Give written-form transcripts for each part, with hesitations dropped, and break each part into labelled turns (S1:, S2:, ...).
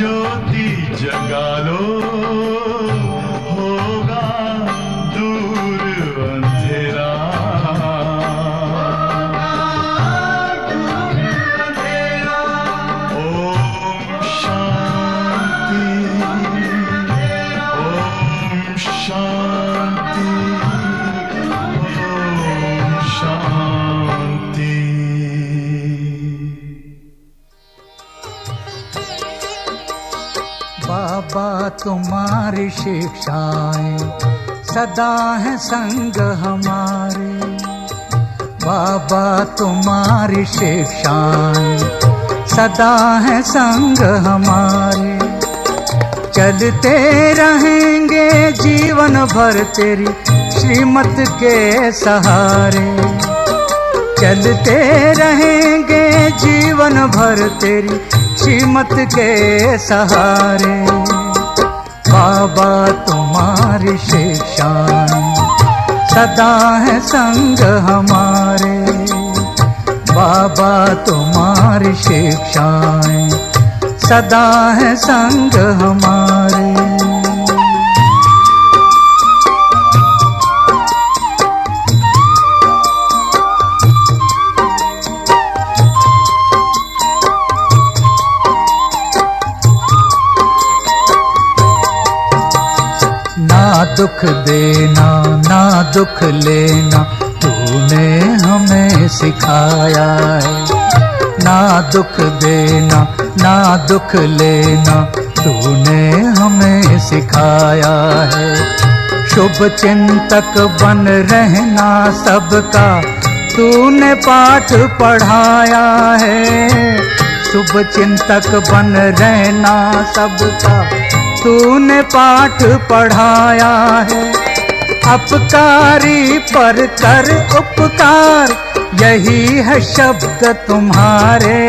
S1: ज्योति जगा लो, होगा दूर अंधेरा। ओम शांति, ओम शांति, ओम शांति।
S2: बाबा तुम्हारी शिक्षाएं सदा है संग हमारे। बाबा तुम्हारी शिक्षाएं सदा है संग हमारे। चलते रहेंगे जीवन भर तेरी श्रीमत के सहारे। चलते रहेंगे जीवन भर तेरी श्रीमत के सहारे। बाबा तुम्हारी शिक्षाएं सदा है संग हमारे। बाबा तुम्हारी शिक्षाएं सदा है संग हमारे। ना दुख देना ना दुख लेना तूने हमें सिखाया है। ना दुख देना ना दुख लेना तूने हमें सिखाया है। शुभ चिंतक बन रहना सबका तूने पाठ पढ़ाया है। शुभ चिंतक बन रहना सबका तूने पाठ पढ़ाया है। अपकारी पर कर उपकार यही है शब्द तुम्हारे।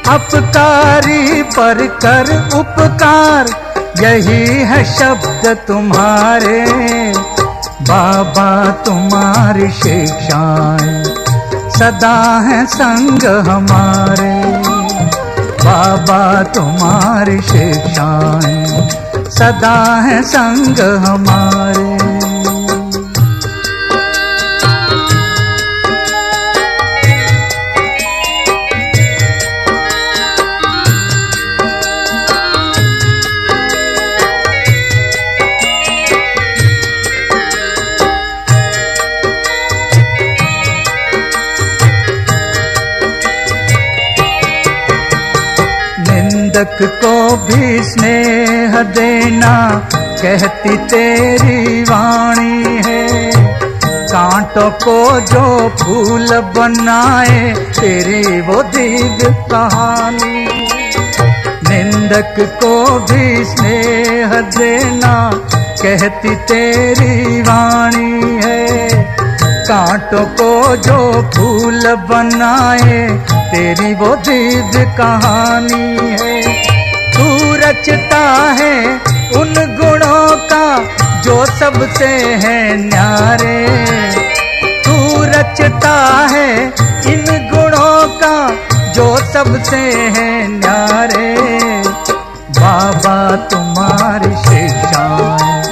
S2: अपकारी पर कर उपकार यही है शब्द तुम्हारे। बाबा तुम्हारी शिक्षाएं सदा है संग हमारे। बाबा तुम्हारी शिक्षाएं सदा है संग हमारे। निंदक को भी स्नेह देना कहती तेरी वाणी है। कांटों को जो फूल बनाए तेरी वो दिव्य कहानी। निंदक को भी स्नेह देना कहती तेरी वाणी है। कांटों को जो फूल बनाए तेरी वो दिव्य कहानी है। तू रचता है उन गुणों का जो सबसे है न्यारे। तू रचता है इन गुणों का जो सबसे है न्यारे। बाबा तुम्हारी शिक्षाएं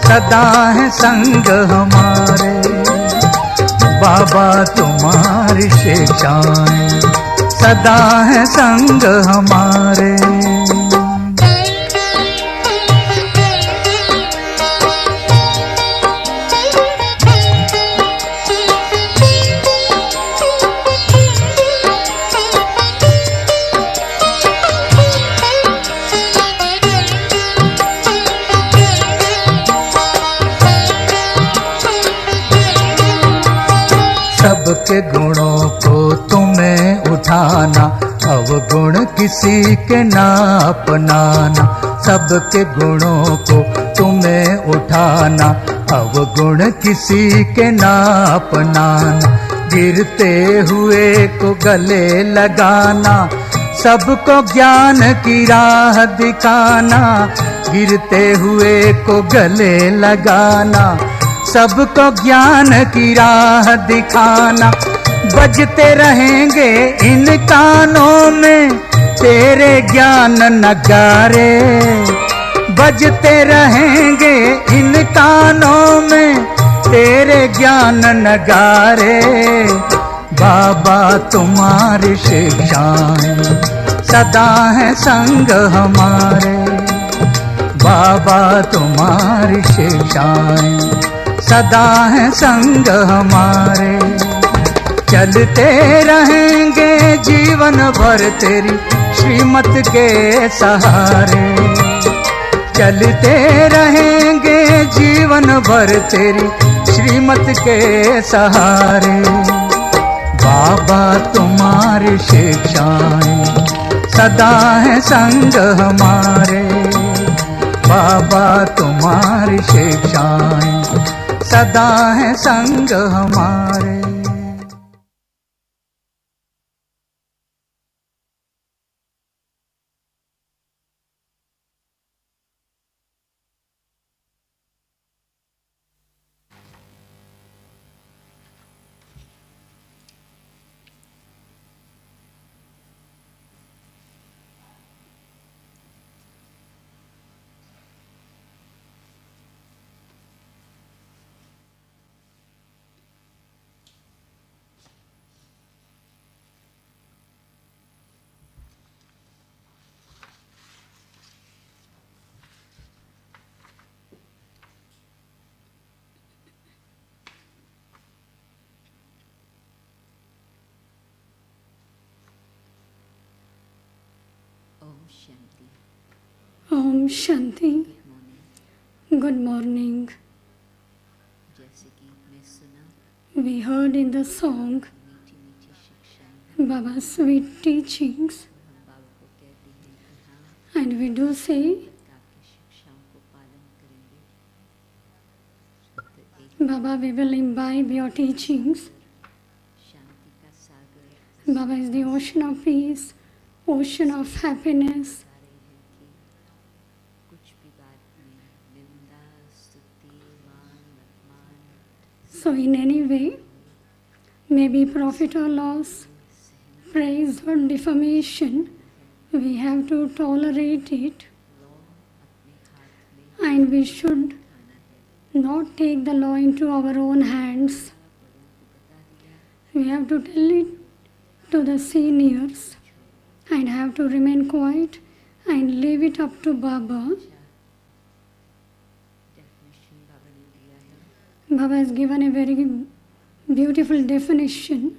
S2: सदा है संग हमारे। बाबा तुम्हारी शिक्षाएं सदा है संग हमारे। सबके गुणों को तुम्हें उठाना, अवगुण किसी के ना अपनाना। सबके गुणों को तुम्हें उठाना, अवगुण किसी के ना अपनाना। गिरते हुए को गले लगाना, सबको ज्ञान की राह दिखाना। गिरते हुए को गले लगाना, सबको ज्ञान की राह दिखाना। बजते रहेंगे इन कानों में तेरे ज्ञान नगारे बजते रहेंगे इन कानों में, तेरे ज्ञान नगारे। बाबा तुम्हारी शिक्षाएं सदा है संग हमारे, बाबा तुम्हारी शिक्षाएं सदा है संग हमारे। चलते रहेंगे जीवन भर तेरी श्रीमत के सहारे, चलते रहेंगे जीवन भर तेरी श्रीमत के सहारे। बाबा तुम्हारी शिक्षाएं सदा है संग हमारे, बाबा तुम्हारी शिक्षाएं सदा है संग हमारे।
S3: Om Shanti. Good morning. We heard in the song Baba's sweet teachings, and we do say, Baba, we will imbibe your teachings. Baba is the ocean of peace, ocean of happiness. So in any way, maybe profit or loss, praise or defamation, we have to tolerate it, and we should not take the law into our own hands. We have to tell it to the seniors and have to remain quiet and leave it up to Baba. Baba has given a very beautiful definition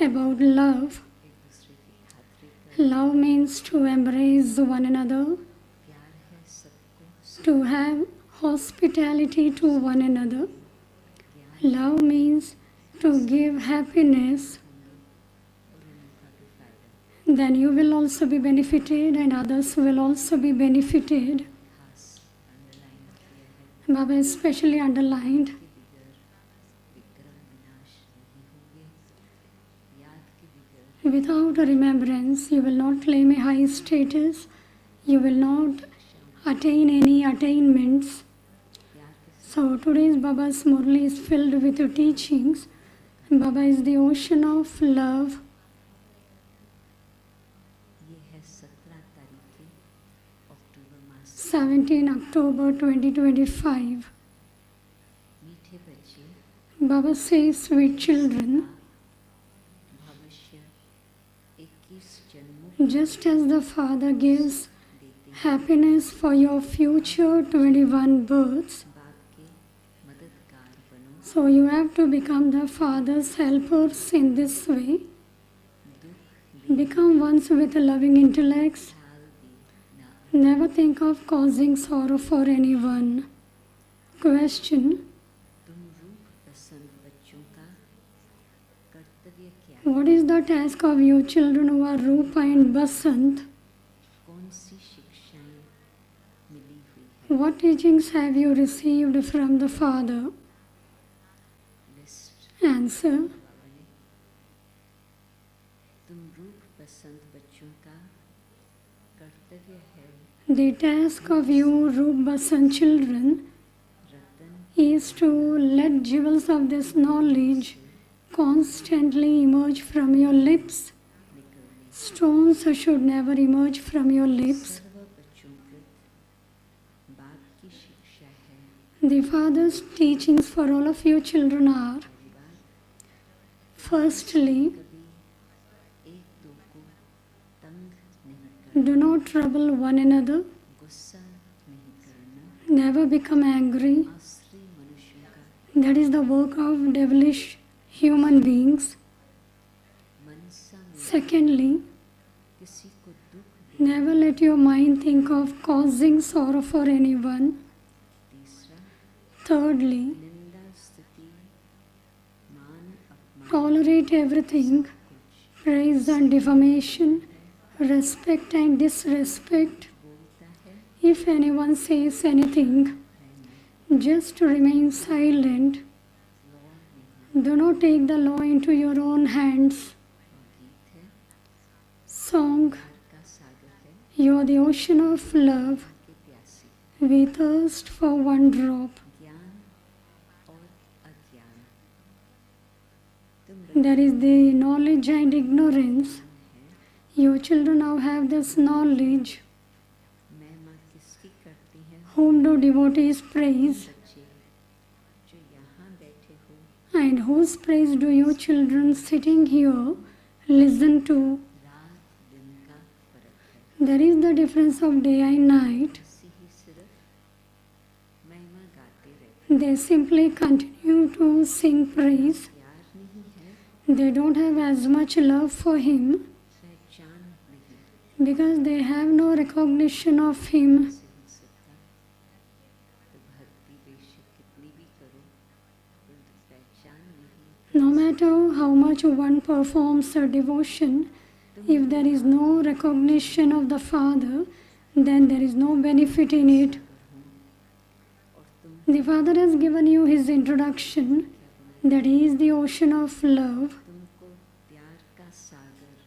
S3: about love. Love means to embrace one another, to have hospitality to one another. Love means to give happiness. Then you will also be benefited and others will also be benefited. Baba especially underlined without remembrance you will not claim a high status, you will not attain any attainments. So today's Baba's Murli is filled with the teachings. Baba is the ocean of love. 17 October 2025. Baba says, sweet children, just as the Father gives happiness for your future 21 births, so you have to become the Father's helpers in this way. Become ones with loving intellects. Never think of causing sorrow for anyone. Question: what is the task of you children who are Rupa and Basant? What teachings have you received from the Father? Answer: the task of you Rup Basant children is to let jewels of this knowledge constantly emerge from your lips Stones should never emerge from your lips.
S4: सर्व बच्चों कृत बाप की शिक्षा है।
S3: The Father's teachings for all of you children are, firstly,
S4: कभी एक दो को तंग नहीं करना,
S3: do not trouble one another,
S4: गुस्सा नहीं करना,
S3: never become angry.
S4: आसरी मनुष्यों का
S3: That is the work of devilish human beings.
S4: मनसा में
S3: Secondly,
S4: किसी को दुख
S3: never let your mind think of causing sorrow for anyone.
S4: तीसरा
S3: Thirdly,
S4: निंदा स्तुति मान अपमान
S3: tolerate everything, praise and defamation, respect and disrespect.
S4: बोलता है
S3: If anyone says anything, just remain silent. Do not take the law into your own hands.
S4: गीत है
S3: Song,
S4: का सागर है
S3: you are the ocean of love.
S4: के प्यासी,
S3: We thirst for one drop.
S4: ज्ञान और अज्ञान, तुम
S3: There is the knowledge and ignorance. You children now have this knowledge.
S4: महिमा किसकी करती है?
S3: Whom do devotees praise?
S4: बच्चे जो यहाँ बैठे हो,
S3: And whose praise do you children sitting here listen to?
S4: रात दिन का फर्क है।
S3: There is the difference of day and night.
S4: ऐसे ही सिर्फ महिमा गाते रहते,
S3: They simply continue to sing praise.
S4: प्यार नहीं है,
S3: They don't have as much love for him
S4: पहचान नहीं
S3: because they have no recognition of him.
S4: से हो सकता। तो भक्ति बेशक कितनी भी करो, परंतु पहचान नहीं,
S3: No matter how much one performs a devotion, if there is no recognition of the Father, then there is no benefit in it.
S4: और तुम
S3: The Father has given you his introduction, that he is the ocean of love,
S4: तुमको प्यार का सागर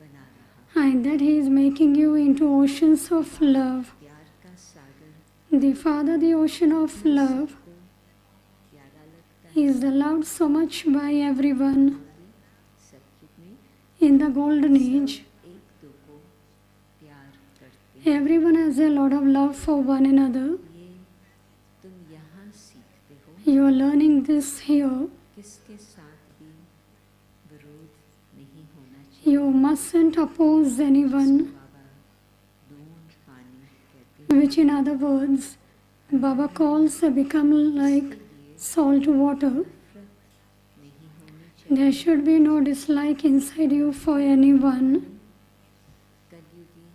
S4: बना रहा,
S3: and that he is making you into oceans of love.
S4: प्यार का सागर
S3: The Father, the ocean of love,
S4: को प्यारा लगता है।
S3: is loved so much by everyone.
S4: सत्युग में
S3: In the golden age,
S4: एक दो को प्यार करते हैं।
S3: everyone has a lot of love for one another.
S4: ये तुम यहाँ सीखते हो,
S3: You are learning this here.
S4: किसके साथ भी विरोध नहीं होना चाहिए।
S3: You mustn't oppose anyone,
S4: बाबा दूध पानी कहते हैं,
S3: which in other words, Baba calls become like salt water.
S4: नहीं होनी चाहिए।
S3: There should be no dislike inside you for anyone.
S4: कलयुगी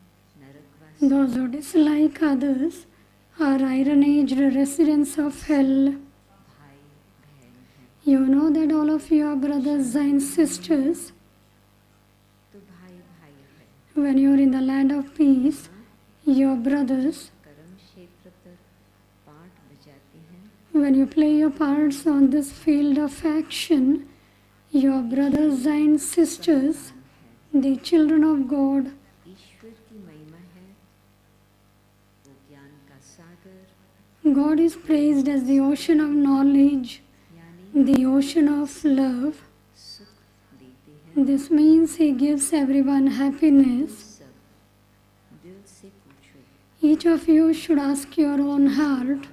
S4: नरकवासी
S3: Those who dislike others are iron-aged residents of hell.
S4: भाई बहन हैं,
S3: You know that all of you are brothers and sisters.
S4: तो भाई भाई है।
S3: When you are in the land of peace, your brothers.
S4: कर्म क्षेत्र पर पाठ बजाते हैं,
S3: When you play your parts on this field of action, your brothers and sisters, the children of God,
S4: ईश्वर की महिमा है, वो ज्ञान का सागर,
S3: God is praised as the ocean of knowledge,
S4: यानी
S3: the ocean of love.
S4: सुख देते हैं।
S3: This means He gives everyone happiness.
S4: सब दिल से पूछो,
S3: Each of you should ask your own heart,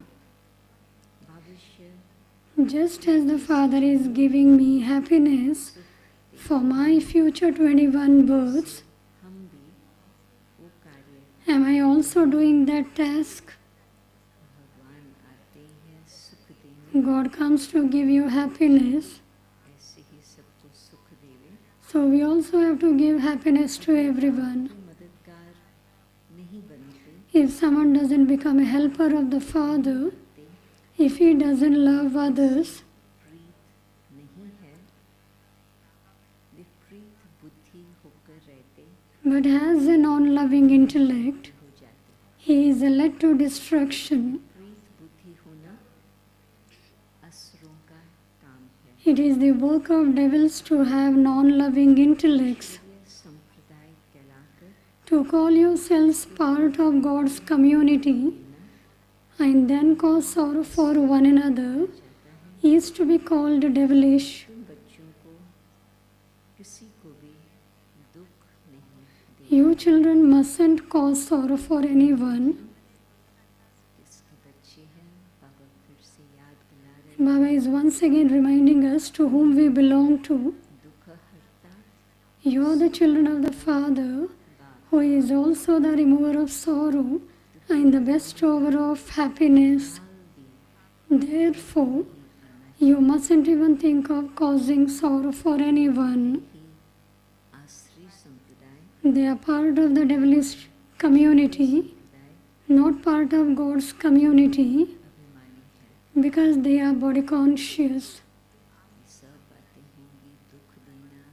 S4: भविष्य
S3: just as the Father is giving me happiness for my future 21 births,
S4: हम भी वो कार्य,
S3: am I also doing that task?
S4: भगवान आते हैं सुख देने,
S3: God comes to give you happiness,
S4: ऐसे ही सबको सुख देवे।
S3: so we also have to give happiness to everyone.
S4: तो मददगार नहीं बनते,
S3: If someone doesn't become a helper of the Father, if he doesn't love others,
S4: प्रीत नहीं है, विपरीत बुद्धि होकर रहते
S3: but has a non-loving intellect,
S4: हो जाते।
S3: he is led to destruction.
S4: विपरीत बुद्धि होना असुरों का काम है।
S3: It is the work of devils to have non-loving intellects,
S4: ये संप्रदाय कहलाकर
S3: to call yourselves part of God's community and then cause sorrow for one another is to be called devilish.
S4: तुम बच्चों को किसी को भी दुख नहीं
S3: You children mustn't cause sorrow for anyone.
S4: इसके बच्चे हैं, बाबा फिर से याद दिला रहे
S3: Baba is once again reminding us to whom we belong to.
S4: दुख हरता
S3: You are the children of the Father, who is also the remover of sorrow and the bestower of happiness. Therefore, you mustn't even think of causing sorrow for anyone.
S4: आश्री संप्रदाय
S3: They are part of the devilish community, not part of God's community,
S4: अभिमानी है।
S3: because they are body conscious.
S4: ये सब बातें होंगी, दुख देना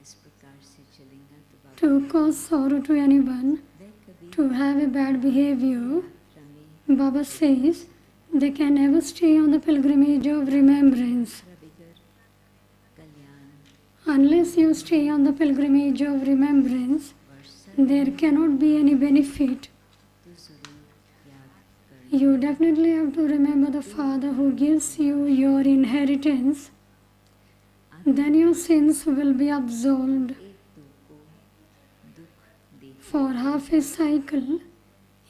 S4: इस प्रकार से चलेगा तो बाबा
S3: To cause sorrow to anyone,
S4: वह कभी
S3: to have a bad behavior,
S4: रमे
S3: Baba says they can never stay on the pilgrimage of remembrance.
S4: रविगर Kalyan
S3: Unless you stay on the pilgrimage of remembrance,
S4: Varsha
S3: there cannot be any benefit.
S4: तो जरूर याद करना।
S3: You definitely have to remember the Father who gives you your inheritance. Then your sins will be absolved.
S4: एक दो को दुख दे
S3: For half a cycle,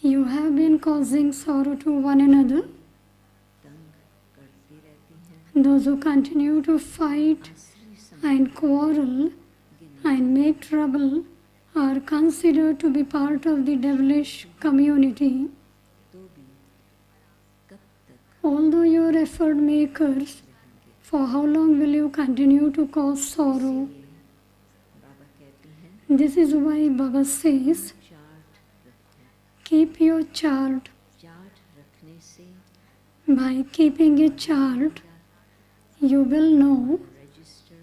S3: you have been causing sorrow to one another.
S4: तंग करते रहते हैं।
S3: Those who continue to fight
S4: Ashri
S3: and quarrel and make trouble are considered to be part of the devilish community.
S4: तो भी कब तक
S3: Although you are effort makers, for how long will you continue to cause sorrow?
S4: बाबा कहते हैं
S3: This is why Baba says,
S4: chart रखो।
S3: keep your chart.
S4: Chart रखने से
S3: By keeping a chart, you will know
S4: register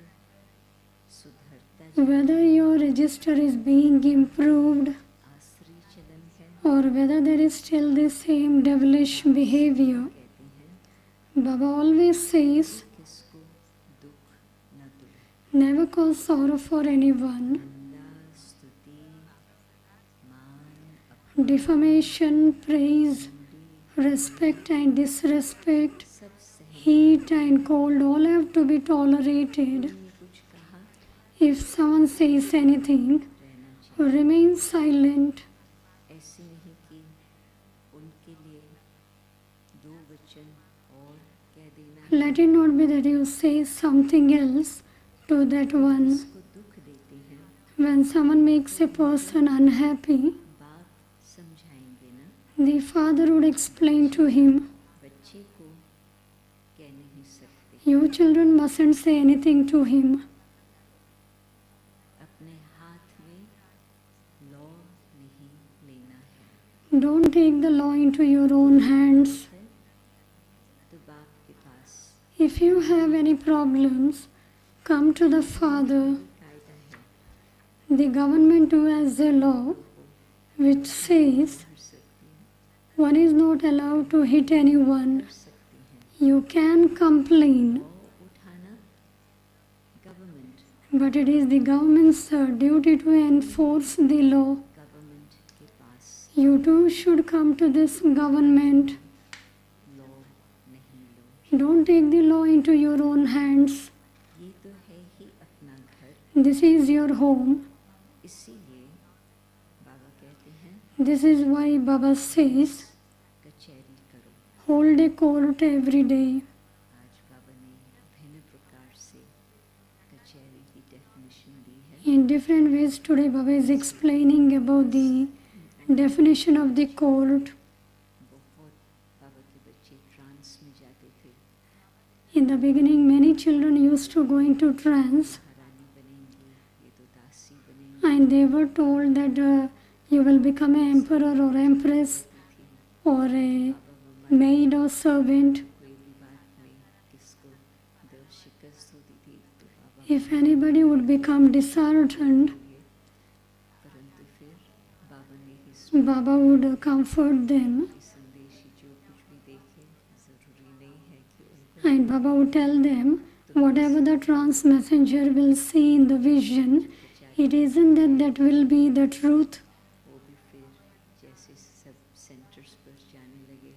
S4: सुधरता
S3: whether your register is being improved
S4: आश्री चलन है।
S3: or whether there is still the same devilish behavior.
S4: कहते हैं
S3: Baba always says,
S4: किसको दुख न दो।
S3: never cause sorrow for anyone.
S4: निंदा स्तुति मान
S3: Defamation, praise, respect and disrespect,
S4: सब सही
S3: heat and cold all have to be tolerated.
S4: ने कुछ कहा
S3: If someone says anything,
S4: रहना चाहिए।
S3: remain silent.
S4: ऐसे नहीं कि उनके लिए दो वचन और कह देना
S3: Let it not be that you say something else to that one.
S4: उसको दुख देते हैं।
S3: When someone makes a person unhappy,
S4: बाप समझाएंगे ना,
S3: the father would explain to him,
S4: बच्चे को कह नहीं सकते।
S3: you children mustn't say anything to him.
S4: अपने हाथ में लॉ नहीं लेना है।
S3: Don't take the law into your own hands.
S4: है तो बाप के पास
S3: If you have any problems, come to the Father.
S4: कायदा है,
S3: The government too has a law which says
S4: कर सकती है,
S3: one is not allowed to hit anyone.
S4: कर सकती हैं।
S3: You can complain,
S4: लॉ उठाना government
S3: but it is the government's duty to enforce the law.
S4: Government के पास
S3: You too should come to this government.
S4: Law नहीं लो।
S3: Don't take the law into your own hands.
S4: ये तो है ही अपना घर।
S3: This is your home.
S4: इसीलिए बाबा कहते हैं
S3: This is why Baba says,
S4: कचहरी करो।
S3: hold a court every day.
S4: आज बाबा ने भिन्न प्रकार से कचहरी की डेफिनेशन दी है।
S3: In different ways today Baba is explaining about the definition of the court.
S4: बहुत बाबा के बच्चे ट्रांस में जाते थे,
S3: In the beginning many children used to go into trance
S4: महारानी बनेंगे, ये तो दासी बनेंगे।
S3: and they were told that you will become an emperor or empress or a maid or servant.
S4: कोई भी बात में किसको दिल शिकस्त होती थी तो बाबा
S3: If anybody would become disheartened,
S4: परंतु फिर बाबा ने ही
S3: Baba would comfort them
S4: संदेशी जो कुछ भी देखे जरूरी नहीं है कि उनको
S3: and Baba would tell them whatever the trance messenger will see in the vision, it isn't that that will be the truth.
S4: वो भी फिर जैसे सब सेंटर्स पर जाने लगे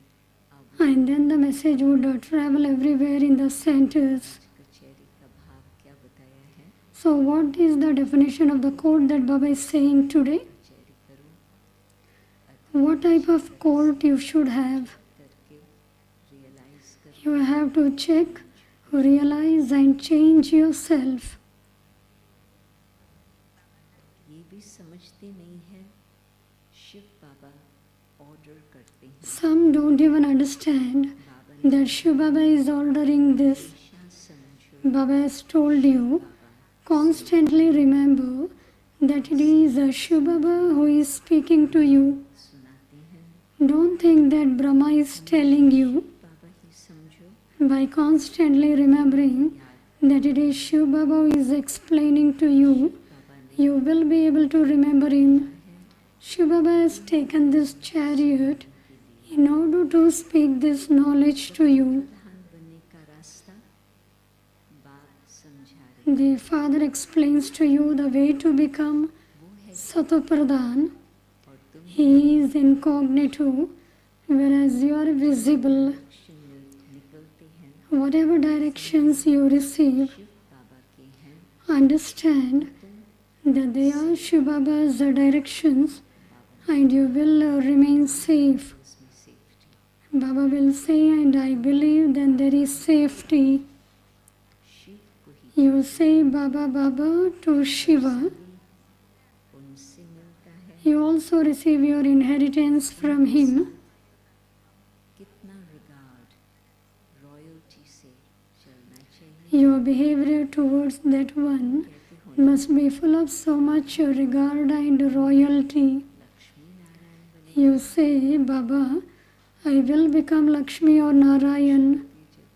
S4: अब
S3: And then the message would travel everywhere in the centers.
S4: कचहरी का भाव क्या बताया है।
S3: So what is the definition of the quote that Baba is saying today?
S4: Cherry करो
S3: What type of quote you should have?
S4: करके realise कर
S3: You have to check, realize and change yourself.
S4: ये भी समझते नहीं है शिव बाबा ऑर्डर करते हैं
S3: Some don't even understand
S4: बाबा ने
S3: that Shiv Baba is ordering this.
S4: हमेशा समझो
S3: Baba has told you, constantly remember that it is a Shiv Baba who is speaking to you.
S4: सुनाते हैं
S3: Don't think that Brahma is telling you.
S4: बाबा ही समझो
S3: By constantly remembering that it is Shiv Baba who is explaining to you,
S4: बाबा ने
S3: you will be able to remember him. Shiv Baba has taken this chariot in order to speak this knowledge to you.
S4: प्रधान बनने का रास्ता बाप समझा रहे
S3: The Father explains to you the way to become
S4: वो है
S3: Satopradhan.
S4: और तुम
S3: He is incognito, whereas you are visible.
S4: दक्षिण में निकलते हैं
S3: Whatever directions you receive,
S4: Shiv बाबा के हैं
S3: understand that they are Shiv Baba's directions and you will remain safe.
S4: उसमें safety
S3: Baba will say, and I believe then there is safety.
S4: Shiv को ही
S3: You say Baba Baba to Shiva.
S4: उनसे मिलता है
S3: You also receive your inheritance from him.
S4: कितना regard royalty से चलना चाहिए
S3: Your behavior towards that one
S4: कहते हो
S3: must be full of so much regard and royalty.
S4: Lakshmi Narayan बने
S3: You say, Baba, I will become Lakshmi or Narayan.
S4: जब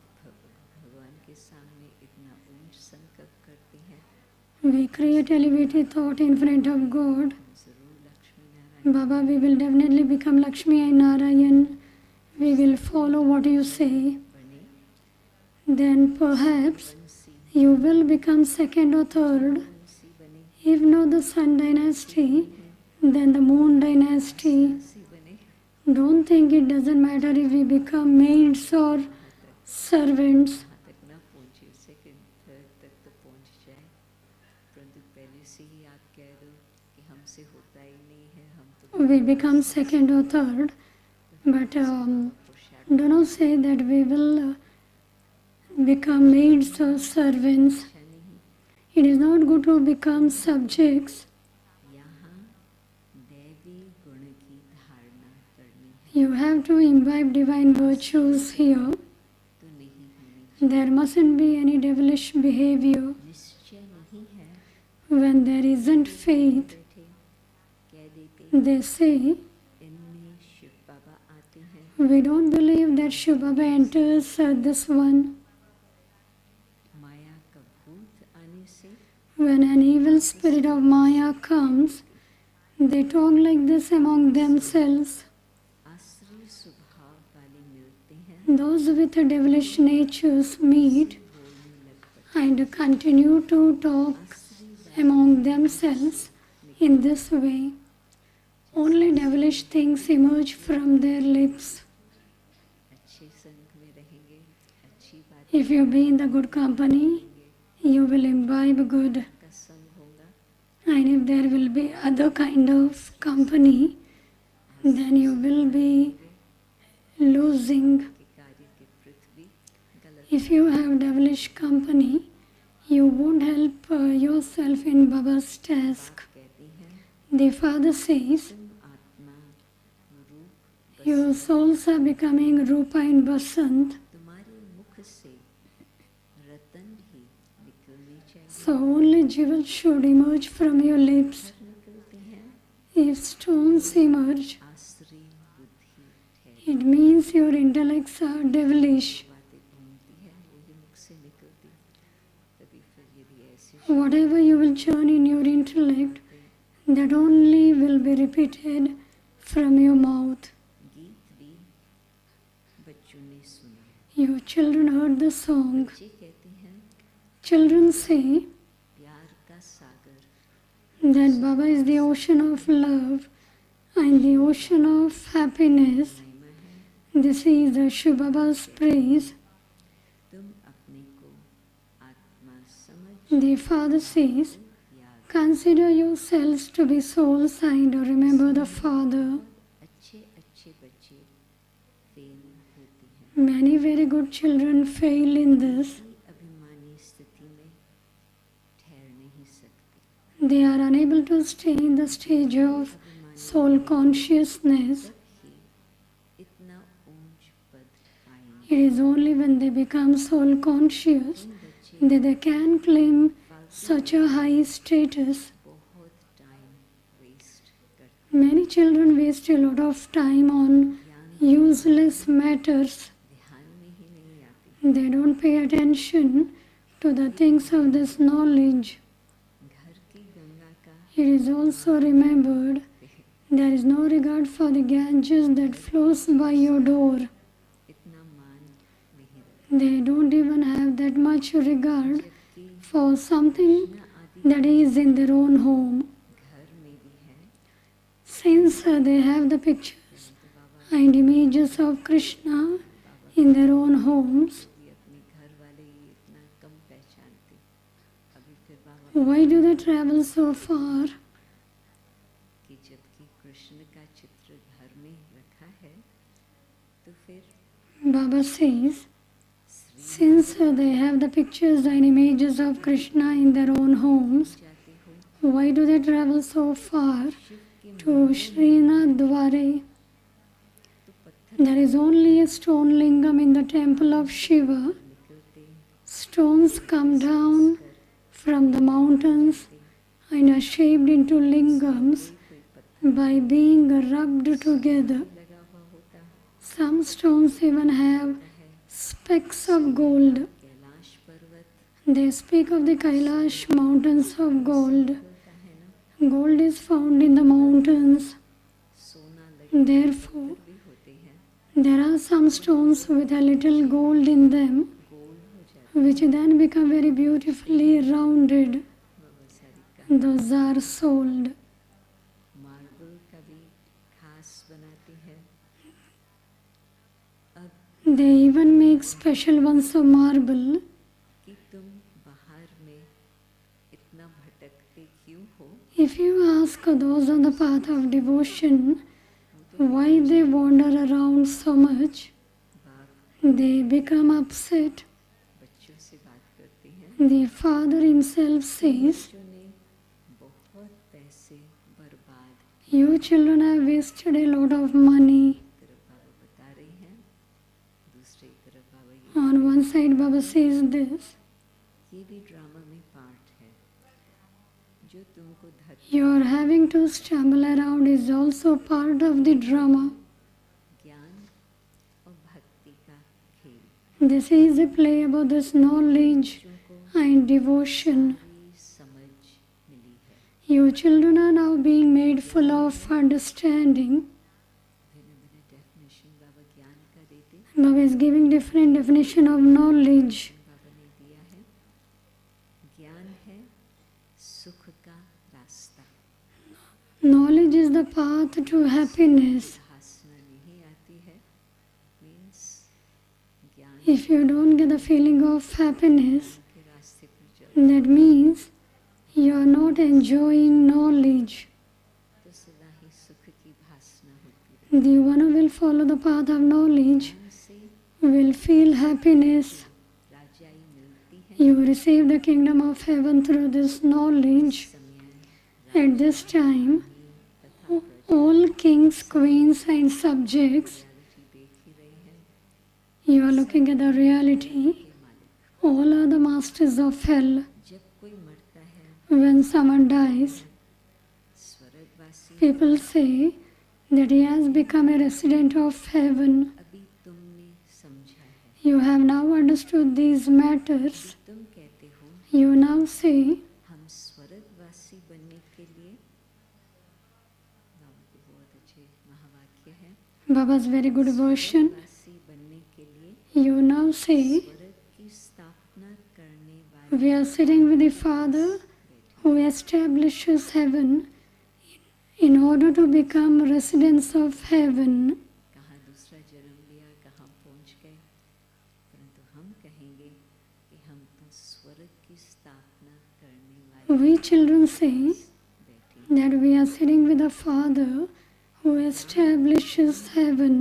S4: भगवान के सामने इतना ऊंच संकल्प करते हैं
S3: We create elevated thought in front of God.
S4: जरूर Lakshmi Narayan
S3: Baba, we will definitely become Lakshmi and Narayan. We will follow what you say.
S4: बने
S3: Then perhaps
S4: बंसी
S3: you will become second or third.
S4: बंसी बने
S3: If not the Sun dynasty, then the Moon dynasty.
S4: बंसी बने
S3: Don't think it doesn't matter if we become maids or servants.
S4: वहाँ तक ना पहुँचे सेकंड थर्ड तक तो पहुँच जाए परंतु पहले से ही आप कह दो कि हमसे होता ही नहीं है हम तो
S3: We become second or third, but do not say that we will become maids or servants.
S4: अच्छा नहीं
S3: It is not good to become subjects.
S4: यहाँ दैवी गुण की धारणा करनी है
S3: You have to imbibe divine virtues here.
S4: तो नहीं होनी
S3: There mustn't be any devilish behavior.
S4: निश्चय नहीं है
S3: When there isn't faith,
S4: बैठे कह देते
S3: they say,
S4: इनमें शिव बाबा आते हैं
S3: we don't believe that Shiv Baba enters this one.
S4: माया का भूत आने से
S3: When an evil spirit of Maya comes, they talk like this among themselves.
S4: आश्रय स्वभाव वाले मिलते हैं
S3: Those with devilish natures meet
S4: बोलने लग पड़ते
S3: and continue to talk among themselves in this way. Only devilish things emerge from their lips.
S4: अच्छे संग में रहेंगे अच्छी बात
S3: If you be in the good company, you will imbibe good.
S4: का संग होगा
S3: And if there will be other kind of company, then you will be losing.
S4: कि कार्य के पृथ्वी गलत
S3: If you have devilish company, you won't help yourself in Baba's task.
S4: कहती हैं
S3: The Father says,
S4: तुम आत्मा रूप
S3: your souls are becoming Rupa and Basant.
S4: तुम्हारे मुख से रतन ही निकलने चाहिए
S3: So only jewels should emerge from your lips.
S4: निकलते हैं
S3: If stones emerge,
S4: आश्रय बुद्धि ठहर
S3: it means your intellects are devilish.
S4: बातें घूमती है वही मुख से निकलती तभी फिर यदि ऐसे
S3: Whatever you will churn in your intellect, that only will be repeated from your mouth.
S4: गीत भी बच्चों ने सुना
S3: Your children heard the song.
S4: बच्चे कहते हैं
S3: Children say
S4: प्यार का सागर
S3: that Baba is the ocean of love and the ocean of happiness.
S4: महिमा है
S3: This is the Shiv Baba's praise.
S4: तुम अपने को आत्मा समझ
S3: The Father says, consider yourselves to be souls and remember the Father.
S4: अच्छे अच्छे बच्चे फेल होते हैं,
S3: Many very good children fail in this.
S4: अभिमानी स्थिति में ठहर नहीं सकते,
S3: They are unable to stay in the stage of soul consciousness.
S4: ही इतना ऊंच पद पाएंगे।
S3: It is only when they become soul conscious that they can claim such a high status.
S4: बहुत टाइम वेस्ट करते,
S3: Many children waste a lot of time on useless matters.
S4: ध्यान में ही नहीं आती।
S3: They don't pay attention to the things of this knowledge.
S4: घर की गंगा का
S3: It is also remembered there is no regard for the Ganges that flows by your door.
S4: इतना मान नहीं रखते,
S3: They don't even have that much regard
S4: जबकि
S3: for something that is in their own home.
S4: घर में भी है,
S3: Since they have the pictures and images of Krishna in their own homes,
S4: भी अपने घर वाले ये इतना कम पहचानते। अभी फिर बाबा
S3: why do they travel so far?
S4: कि जबकि कृष्ण का चित्र घर में रखा है, तो फिर
S3: Baba says, since they have the pictures and images of Krishna in their own homes,
S4: जाते हो
S3: why do they travel so far to Srinath Dware?
S4: तो पत्थर
S3: There is only a stone lingam in the temple of Shiva.
S4: निकलते
S3: Stones come down from the mountains and are shaped into lingams by being rubbed together.
S4: लगा हुआ होता
S3: Some stones even have specks of gold.
S4: Kailash पर्वत
S3: They speak of the Kailash mountains of gold.
S4: होता है ना,
S3: Gold is found in the mountains.
S4: सोना लगे
S3: Therefore,
S4: भी होते हैं,
S3: there are some stones with a little gold in them,
S4: गोल हो जाते
S3: which then become very beautifully rounded.
S4: बाबा सारी का
S3: Those are sold.
S4: मार्बल का भी खास बनाते हैं। अब
S3: They even make special ones of marble.
S4: कि तुम बाहर में इतना भटकते क्यों हो,
S3: If you ask those on the path of devotion why they wander around so much,
S4: बाप
S3: they become upset.
S4: बच्चों से बात करते हैं,
S3: The father himself says,
S4: बच्चों ने बहुत पैसे बर्बाद,
S3: you children have wasted a lot of money.
S4: तरफ बाबा बता रहे हैं, दूसरी तरफ बाबा ये
S3: On one side Baba says this,
S4: ये भी ड्रामा में पार्ट है, जो तुमको धक्का
S3: your having to stumble around is also part of the drama.
S4: ज्ञान और भक्ति का खेल,
S3: This is a play about this knowledge
S4: तुमको
S3: and devotion.
S4: सारी समझ मिली है।
S3: You children are now being made full of understanding.
S4: भिन्न भिन्न डेफिनेशन बाबा ज्ञान का देते,
S3: Baba is giving different definition of knowledge.
S4: बाबा ने दिया है, ज्ञान है सुख का रास्ता,
S3: Knowledge is the path to happiness.
S4: भासना नहीं आती है, मीन्स ज्ञान
S3: If you don't get the feeling of happiness,
S4: के रास्ते पर चल
S3: that means you are not enjoying knowledge.
S4: तो सदा ही सुख की भासना होती है।
S3: The one who will follow the path of knowledge
S4: ज्ञान से
S3: will feel happiness.
S4: राजाई मिलती है,
S3: You receive the kingdom of heaven through this knowledge.
S4: समय
S3: At this time,
S4: तथा
S3: all kings, queens and subjects,
S4: reality देख ही रहे हैं,
S3: you are looking at the reality.
S4: के मालिक
S3: All are the masters of hell.
S4: जब कोई मरता है,
S3: When someone dies,
S4: स्वर्गवासी
S3: people say that he has become a resident of heaven.
S4: अभी तुमने समझा है,
S3: You have now understood these matters.
S4: तुम कहते हो
S3: You now say,
S4: हम स्वर्गवासी बनने के लिए, बाबा के बहुत अच्छे महावाक्य है,
S3: Baba's very good version.
S4: वासी बनने के लिए
S3: You now say,
S4: स्वर्ग की स्थापना करने वाले
S3: we are sitting with the Father who establishes heaven in order to become residents of heaven.
S4: कहाँ दूसरा जन्म लिया, कहाँ पहुँच गए, परंतु हम कहेंगे कि हम तो स्वर्ग की स्थापना करने वाले
S3: We children say
S4: बैठे
S3: that we are sitting with a Father who establishes heaven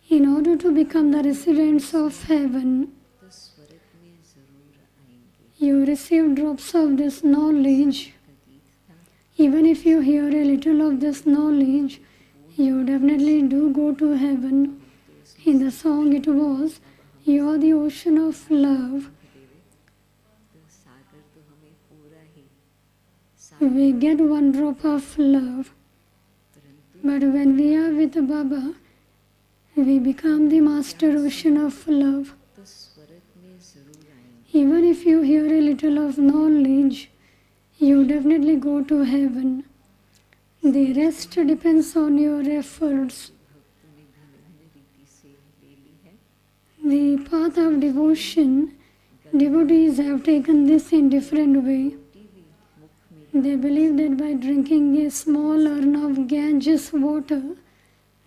S3: in order to become the residents of heaven.
S4: तो स्वर्ग में जरूर आएंगे.
S3: You receive drops of this knowledge.
S4: का गीत था
S3: Even if you hear a little of this knowledge, you definitely do go to heaven. In the song it was, you are the ocean of love.
S4: तो सागर तो हमें पूरा ही सागर
S3: We get one drop of love.
S4: परंतु
S3: But when we are with Baba, we become the master ocean of love.
S4: तो स्वर्ग में जरूर आएंगे.
S3: Even if you hear a little of knowledge, you definitely go to heaven. The rest depends on your efforts.
S4: भक्तों ने भिन्न भिन्न रीति से ले ली है.
S3: The path of devotion, devotees have taken this in different way.
S4: TV मुख में
S3: They believe that by drinking a small urn of Ganges water,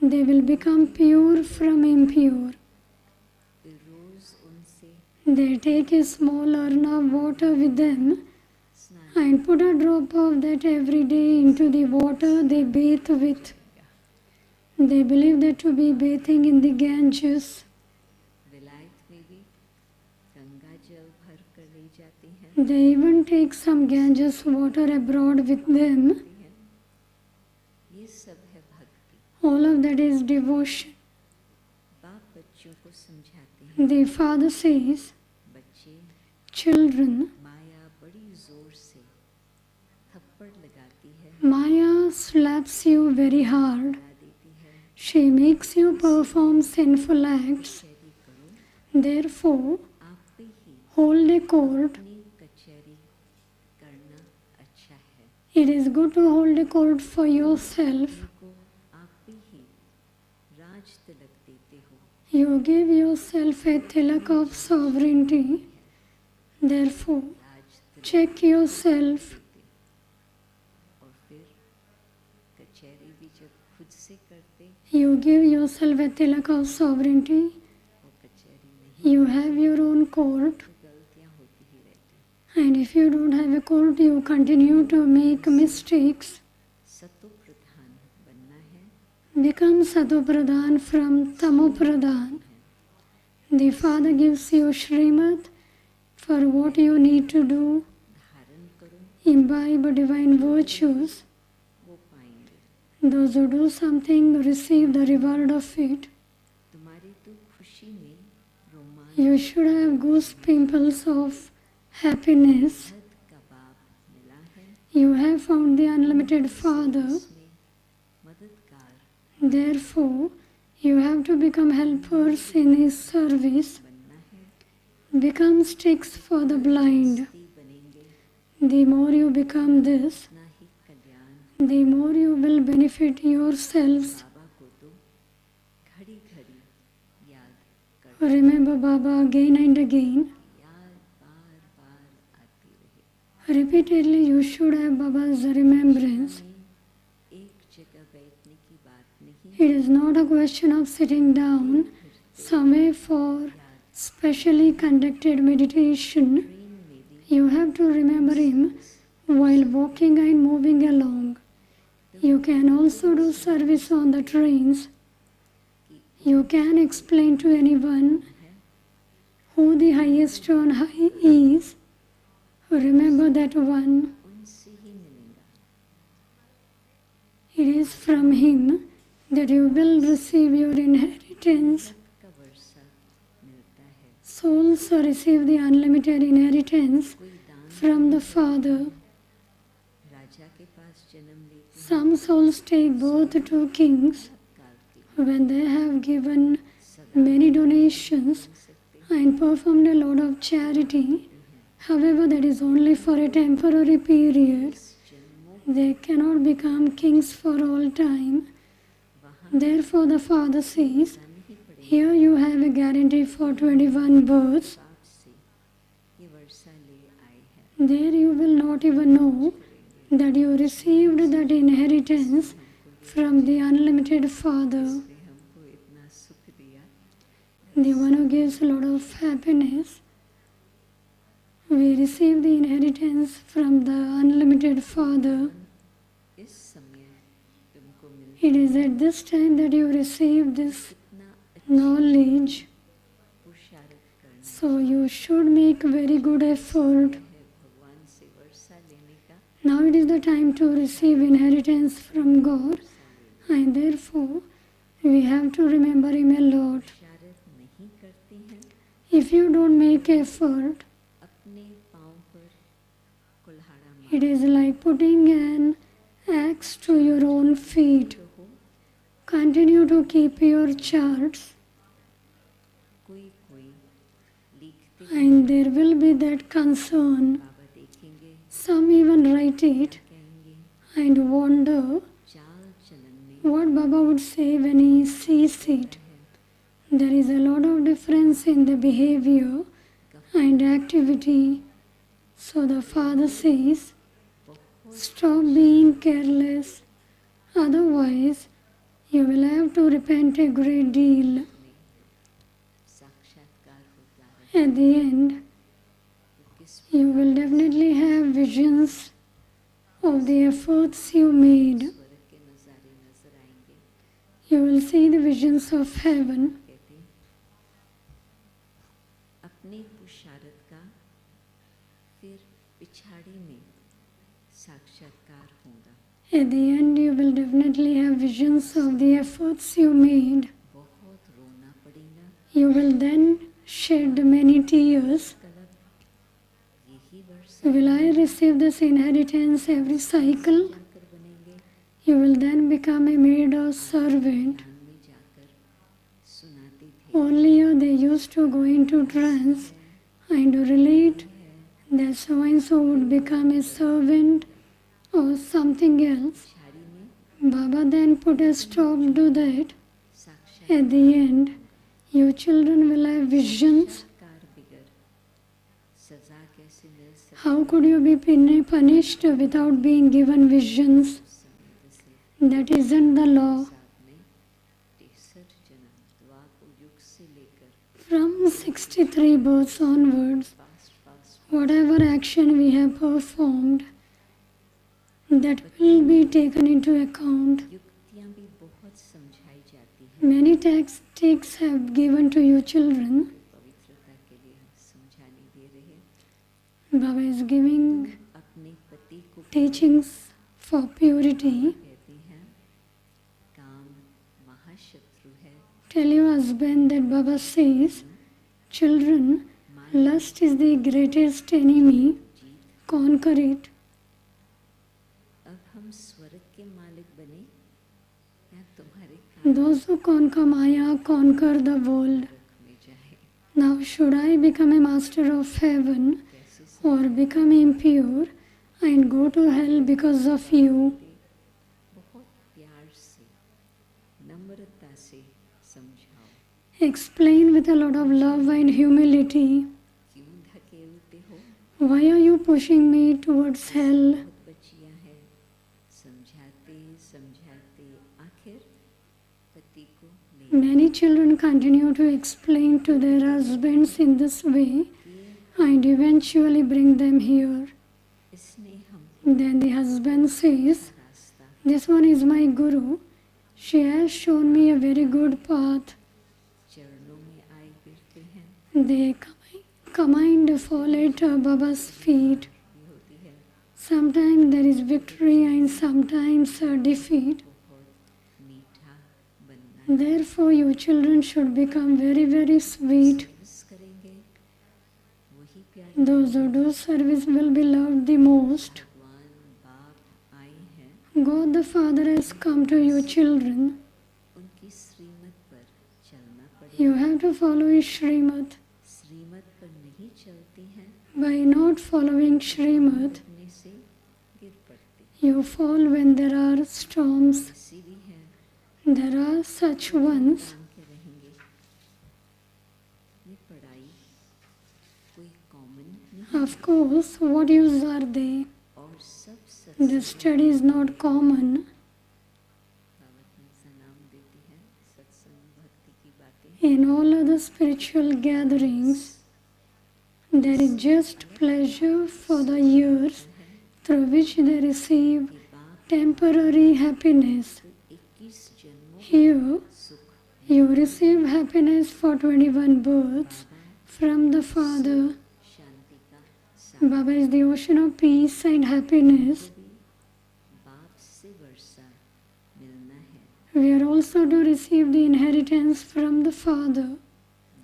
S3: they will become pure from impure.
S4: वे रोज उनसे
S3: They take a small urn of water with them
S4: स्नान
S3: and put a drop of that every day into the water they bathe with. They believe that to be bathing in the Ganges.
S4: विलायत में भी गंगा जल भर कर ले जाती हैं.
S3: They even take some Ganges water abroad with them.
S4: ये सब है भक्ति.
S3: All of that is devotion.
S4: बाप बच्चों को समझाते हैं.
S3: The father says,
S4: बच्चे
S3: children,
S4: माया बड़ी जोर से थप्पड़ लगाती है,
S3: Maya slaps you very hard.
S4: ला देती है.
S3: She makes you perform sinful acts.
S4: कचहरी करो.
S3: Therefore,
S4: आप पे ही
S3: hold a court.
S4: अपनी कचहरी करना अच्छा है.
S3: It is good to hold a court for yourself.
S4: उनको आप पे ही राज तिलक देते हो.
S3: You give yourself a tilak of sovereignty. Therefore,
S4: Raj Tilak
S3: check yourself.
S4: देते. और फिर कचहरी भी जब खुद से करते
S3: You give yourself a tilak of sovereignty.
S4: और कचहरी नहीं
S3: You have your own court.
S4: तो गलतियाँ होती ही रहती.
S3: And if you don't have a court, you continue to make mistakes.
S4: सतो प्रधान बनना है.
S3: Become Satopradhan from Tamopradhan. The Father gives you Shrimad for what you need to do.
S4: धारण करो
S3: Imbibe divine virtues.
S4: वो पाएंगे.
S3: Those who do something receive the reward of it.
S4: तुम्हारी तो खुशी में रोमांच
S3: You should have goose pimples of happiness.
S4: हद कबाब मिला है.
S3: You have found the unlimited Father.
S4: उसमें मददगार
S3: Therefore, you have to become helpers in His service.
S4: बनना है.
S3: Become sticks for the blind.
S4: ती बनेंगे.
S3: The more you become this,
S4: ना ही कल्याण.
S3: the more you will benefit yourselves.
S4: बाबा को तो घड़ी घड़ी याद कर.
S3: Remember Baba again and again.
S4: याद बार बार आती रहे.
S3: Repeatedly, you should have Baba's remembrance.
S4: में एक जगह बैठने की बात नहीं.
S3: It is not a question of sitting down somewhere for specially conducted meditation.
S4: Train में भी
S3: You have to remember Him while walking and moving along. You can also do service on the trains. You can explain to anyone who the highest on high is. Remember that one.
S4: उनसे ही मिलेगा.
S3: It is from Him that you will receive your inheritance.
S4: का वर्षा मिलता है.
S3: Souls receive the unlimited inheritance
S4: कोई दान
S3: from the Father.
S4: राजा के पास जन्म लेते हैं.
S3: Some souls take birth to kings
S4: काल के
S3: when they have given
S4: सदा
S3: many donations
S4: सकते
S3: and performed a lot of charity. However, that is only for a temporary period.
S4: जन्मों
S3: They cannot become kings for all time.
S4: वहाँ
S3: Therefore, the Father says,
S4: नहीं पड़ेगा.
S3: here you have a guarantee for 21 births.
S4: बाप से ये वर्षा ले आए हैं.
S3: There you will not even know that you received that inheritance from the unlimited Father,
S4: इसने हमको इतना सुख दिया.
S3: the one who gives a lot of happiness. We receive the inheritance from the unlimited Father.
S4: इस समय तुमको मिलता
S3: It is at this time that you receive this
S4: कितना
S3: knowledge.
S4: पुरुषार्थ करना
S3: So you should make very good effort.
S4: है भगवान से वर्षा लेने का
S3: Now it is the time to receive inheritance from God, and therefore we have to remember Him a lot.
S4: पुरुषार्थ नहीं करते हैं
S3: If you don't make effort,
S4: अपने पाँव पर कुल्हाड़ा मार
S3: it is like putting an axe to your own feet.
S4: हो
S3: Continue to keep your charts,
S4: कोई कोई लिखते
S3: and there will be that concern.
S4: बाबा देखेंगे
S3: Some even write it
S4: कहेंगे
S3: and wonder
S4: चाल चलन में
S3: what Baba would say when he sees it. There is a lot of difference in the behavior and activity. So the Father says, stop being careless, otherwise you will have to repent a great deal.
S4: साक्षात्कार होता है
S3: At the end,
S4: किस
S3: you will definitely have visions of the efforts you made.
S4: स्वर्ग के नज़ारे नजर आएंगे
S3: You will see the visions of heaven.
S4: कहते हैं, अपने पुरुषार्थ का फिर पिछाड़ी में साक्षात्कार होगा
S3: At the end, you will definitely have visions of the efforts you made.
S4: बहुत रोना पड़ेगा
S3: You will then shed many tears.
S4: Club यही वर्षा
S3: Will I receive this inheritance every cycle?
S4: जाकर बनेंगे
S3: You will then become a maid or servant.
S4: ध्यान में जाकर सुनाते थे
S3: Earlier, they used to go into trance and relate that so and so would become a servant or something else.
S4: पिछाड़ी में
S3: Baba then put a stop to that.
S4: साक्षात्कार
S3: At the end, you children will have visions.
S4: बिगड़ सजा कैसे मिल सकती
S3: How could you be punished without being given visions?
S4: समय से
S3: That isn't the law.
S4: साहब ने 63 जन्म द्वापर युग से लेकर
S3: From 63 births onwards,
S4: fast
S3: whatever action we have performed, that will be taken into account.
S4: युक्तियाँ भी बहुत समझाई जाती हैं
S3: Many tactics have given to you children.
S4: पवित्रता के लिए हम समझाने दे रहे हैं
S3: Baba is giving
S4: अपने पति को
S3: teachings for purity.
S4: कहते हैं काम महाशत्रु है
S3: Tell your husband that Baba says, children, lust is the greatest enemy. Conquer it.
S4: अब हम स्वर्ग के मालिक बने या तुम्हारे काम
S3: Those who conquer Maya conquer the world.
S4: में जाए
S3: Now should I become a master of heaven
S4: कैसे
S3: or become impure and go to hell because of you?
S4: बहुत प्यार से नम्रता से समझाओ
S3: Explain with a lot of love and humility.
S4: क्यों धकेलते हो
S3: Why are you pushing me towards hell?
S4: बहुत बच्चियां हैं समझाते समझाते आखिर पति को ले
S3: Many children continue to explain to their husbands in this way and eventually bring them here.
S4: इसने हम
S3: Then the husband says,
S4: रास्ता
S3: this one is my guru. She has shown me a very good path.
S4: चरणों में आए गिरते हैं
S3: They come and fall at Baba's feet.
S4: ये होती है
S3: Sometimes there is victory and sometimes defeat.
S4: बहुत मीठा बनना
S3: Therefore, you children should become very, very sweet.
S4: Service करेंगे वही प्यारे
S3: Those who do service will be loved the most.
S4: भगवान बाप आए हैं
S3: God the Father has come to you children.
S4: उनकी श्रीमत पर चलना पड़ेगा
S3: You have to follow His Srimad.
S4: श्रीमत पर नहीं चलती हैं
S3: By not following Srimad,
S4: अपने से गिर पड़ती
S3: you fall when there are storms.
S4: ऐसी भी है
S3: There are such ones.
S4: काम के रहेंगे ये पढ़ाई कोई कॉमन नहीं
S3: Of course, what use are they?
S4: और सब
S3: The
S4: सत्संग
S3: study is not common.
S4: बाबा सा नाम देती है सत्संग भक्ति की बातें
S3: In all other spiritual gatherings, there is just pleasure for the years through which they receive temporary happiness.
S4: तो 21 जन्मों
S3: Here,
S4: सुख
S3: you receive happiness for 21 births from the Father.
S4: शांति का
S3: Baba is the ocean of peace and happiness.
S4: बाप से वर्षा मिलना है.
S3: We are also to receive the inheritance from the Father.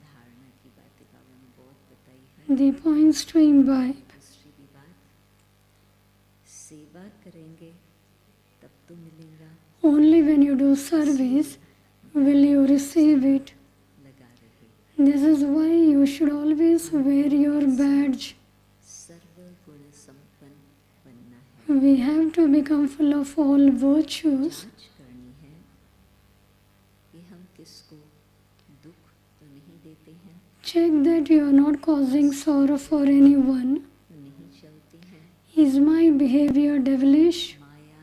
S4: धारणा की बातें बाबा ने बहुत बताई है.
S3: The points to imbibe.
S4: दूसरी भी बात, सेवा करेंगे तब तो मिलेगा.
S3: Only when you do service will you receive it.
S4: लगा रहे
S3: This is why you should always wear your badge.
S4: सर्व गुण संपन्न बनना है.
S3: We have to become full of all virtues.
S4: जांच करनी है कि हम किसको दुख तो नहीं देते हैं,
S3: Check that you are not causing sorrow for anyone.
S4: नहीं चलती है.
S3: Is my behavior devilish?
S4: माया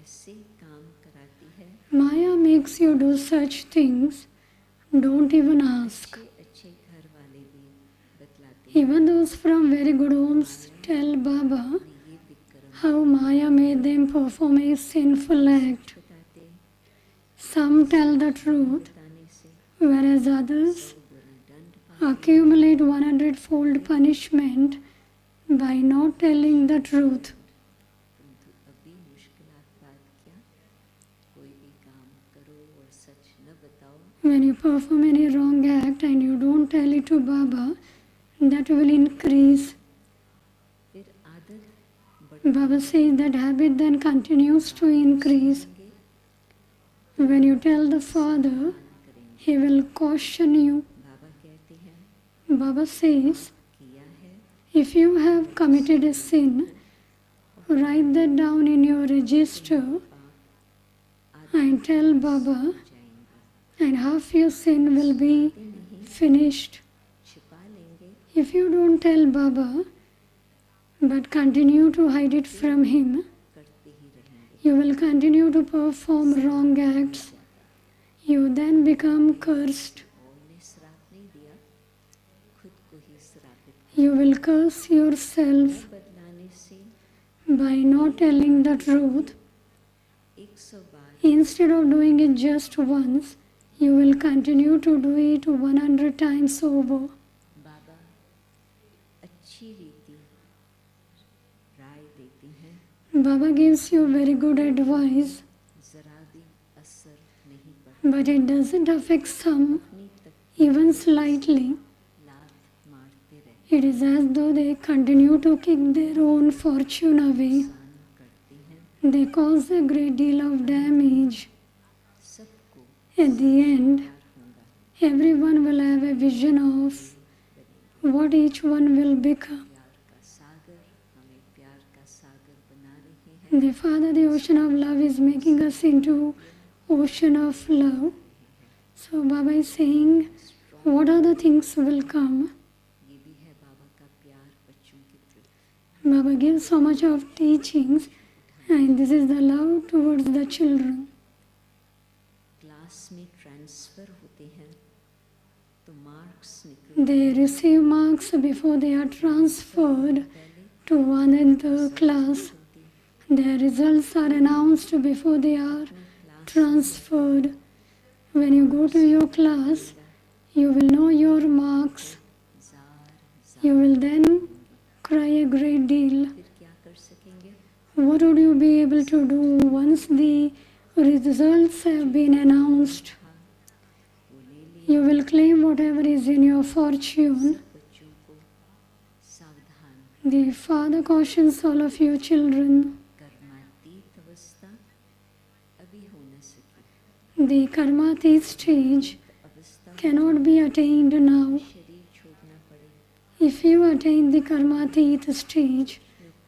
S4: ऐसे काम कराती है.
S3: Maya makes you do such things. Don't even ask.
S4: अच्छे घर वाले भी बतलाते हैं
S3: Even those from very good homes tell Baba
S4: ये Vikram
S3: how Maya made them perform a sinful act.
S4: बताते
S3: Some tell the truth,
S4: बताने से
S3: whereas others
S4: गुना दंड
S3: accumulate 100-fold punishment by not telling the truth.
S4: परंतु अभी मुश्किलात बात क्या, कोई भी काम करो और सच न बताओ
S3: When you perform any wrong act and you don't tell it to Baba, that will increase.
S4: फिर आदत बढ़
S3: Baba says that habit then continues to increase. When you tell the Father,
S4: करेंगे.
S3: He will caution you.
S4: बाबा कहते हैं
S3: Baba says,
S4: किया है
S3: if you have committed a sin, write that down in your register and tell Baba,
S4: जाएंगे.
S3: and half your sin will be
S4: नहीं
S3: finished.
S4: छिपा लेंगे
S3: If you don't tell Baba, but continue to hide it from Him,
S4: करते ही रहेंगे.
S3: you will continue to perform wrong acts. You then become cursed.
S4: और ने श्राप नहीं दिया, खुद को ही श्रापित किया.
S3: You will curse yourself
S4: बदलाने से
S3: by not telling the truth.
S4: 100 bar
S3: Instead of doing it just once, you will continue to do it 100 times over.
S4: बाबा अच्छी रीति राय देती हैं,
S3: Baba gives you very good advice,
S4: जरा भी असर नहीं पड़ता.
S3: but it doesn't affect some,
S4: अपनी तक
S3: even slightly.
S4: लात मारते रहते
S3: It is as though they continue to kick their own fortune away.
S4: नुकसान करते हैं.
S3: They cause a great deal of damage.
S4: सबको
S3: At the end,
S4: प्यार होगा.
S3: everyone will have a vision of what each one will become.
S4: प्यार का सागर हमें प्यार का सागर बना रहे हैं.
S3: The Father, the ocean of love, is making us into ocean of love. So Baba is saying, what other things will come?
S4: ये भी है बाबा का प्यार बच्चों के प्रति.
S3: Baba gives so much of teachings, and this is the love towards the children.
S4: Class में transfer होते हैं तो मार्क्स निकल
S3: They receive marks before they are transferred to another class. Their results are announced before they are transferred. When you go to your class, you will know your marks.
S4: Jar
S3: You will then cry a great deal.
S4: फिर क्या कर सकेंगे.
S3: What would you be able to do once the results have been announced?
S4: वो ले लिए.
S3: You will claim whatever is in your fortune.
S4: बच्चों को सावधान.
S3: The Father cautions all of you children.
S4: कर्मातीत अवस्था अभी हो न सकी.
S3: The karmatit stage
S4: अवस्था
S3: cannot be attained now.
S4: शरीर छोड़ना पड़े.
S3: If you attain the karmatit stage,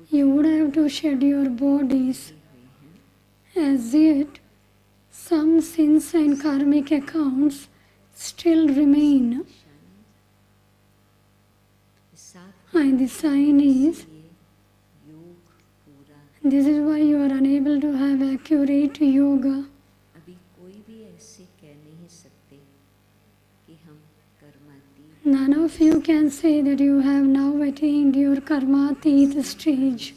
S3: you would have to shed your bodies. As yet, some sins and karmic accounts still remain.
S4: साथ
S3: And the sign is,
S4: ये योग पूरा.
S3: this is why you are unable to have accurate yoga.
S4: अभी कोई भी ऐसे कह नहीं सकते कि हम कर्मातीत
S3: None of you can say that you have now attained your karmatit stage.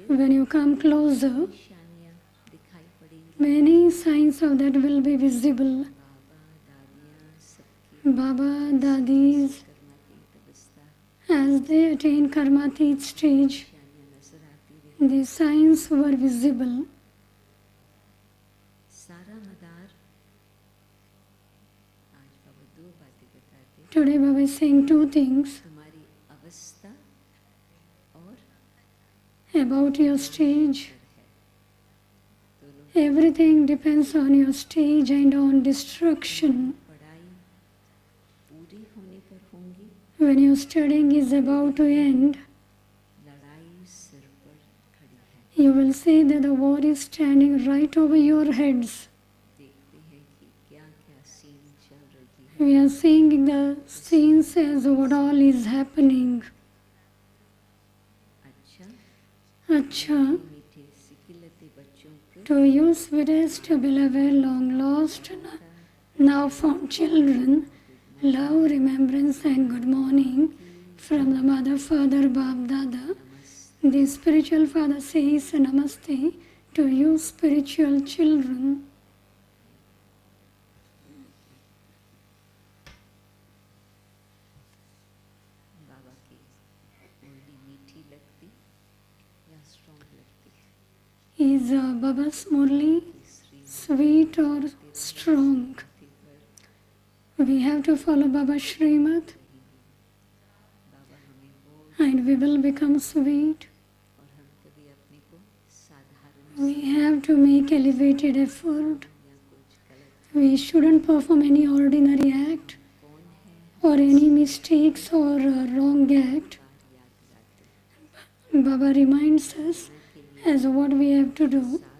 S3: When you come closer,
S4: निशानियाँ दिखाई पड़ेंगी।
S3: many signs of that will be visible.
S4: बाबा दादियाँ सबकी
S3: Baba, Dadis,
S4: कर्मातीत अवस्था
S3: as they attain karmatit stage,
S4: निशानियाँ नजर आती रही।
S3: these signs were visible.
S4: सारा मदार आज बाबा दो बातें बताते।
S3: Today Baba is saying two things
S4: तुम्हारी अवस्था और
S3: about your stage.
S4: पर है। दोनों
S3: Everything depends on your stage and on destruction.
S4: पढ़ाई पूरी होने पर होंगी।
S3: When your studying is about to end,
S4: लड़ाई सिर पर खड़ी है।
S3: you will see that the war is standing right over your heads.
S4: देखते हैं कि क्या क्या सीन चल रही है।
S3: We are seeing the scenes as what all is happening.
S4: अच्छा
S3: Acha,
S4: मीठे सिकिलते बच्चों को
S3: to you sweetest beloved long lost now found children, love, remembrance and good morning from the mother, father, Bab, Dada. The spiritual father says namaste to you spiritual children.
S4: बाबा की मुरली मीठी लगती या strong लगती है।
S3: Is Baba's Murli
S4: तीसरी
S3: sweet or strong?
S4: थी पर
S3: We have to follow Baba's Srimad
S4: बाबा हमें वो
S3: and we will become sweet.
S4: और हम कभी अपने को साधारण
S3: We have to make elevated effort.
S4: या कुछ गलत
S3: We shouldn't perform any ordinary act
S4: कौन है
S3: or any mistakes or wrong act.
S4: बार याद दिलाते हैं।
S3: Baba reminds us as what we have to do.
S4: सार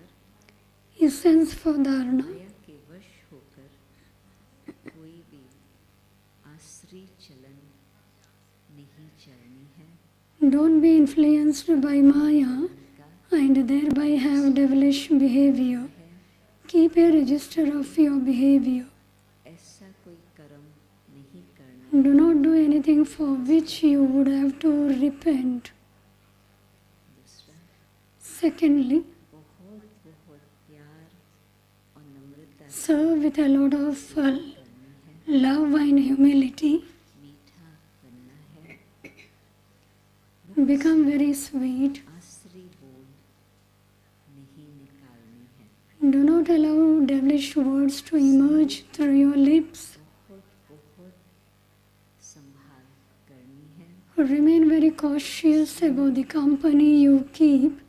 S3: Essence for dharana.
S4: माया के वश होकर कोई भी आसरी चलन नहीं चलनी है।
S3: Don't be influenced by Maya
S4: उनका
S3: and thereby have devilish behavior.
S4: है
S3: Keep a register of your behavior.
S4: ऐसा कोई कर्म नहीं करना।
S3: Do not do anything for which you would have to repent.
S4: दूसरा
S3: Secondly,
S4: बहुत बहुत प्यार और नम्रता से
S3: serve with a lot of
S4: करनी है।
S3: love and humility.
S4: मीठा बनना है।
S3: Become very sweet.
S4: आसरी बोल नहीं निकालनी है।
S3: Do not allow devilish words to emerge through your lips.
S4: बहुत बहुत संभाल करनी है।
S3: Remain very cautious about the company you keep.
S4: रहना है।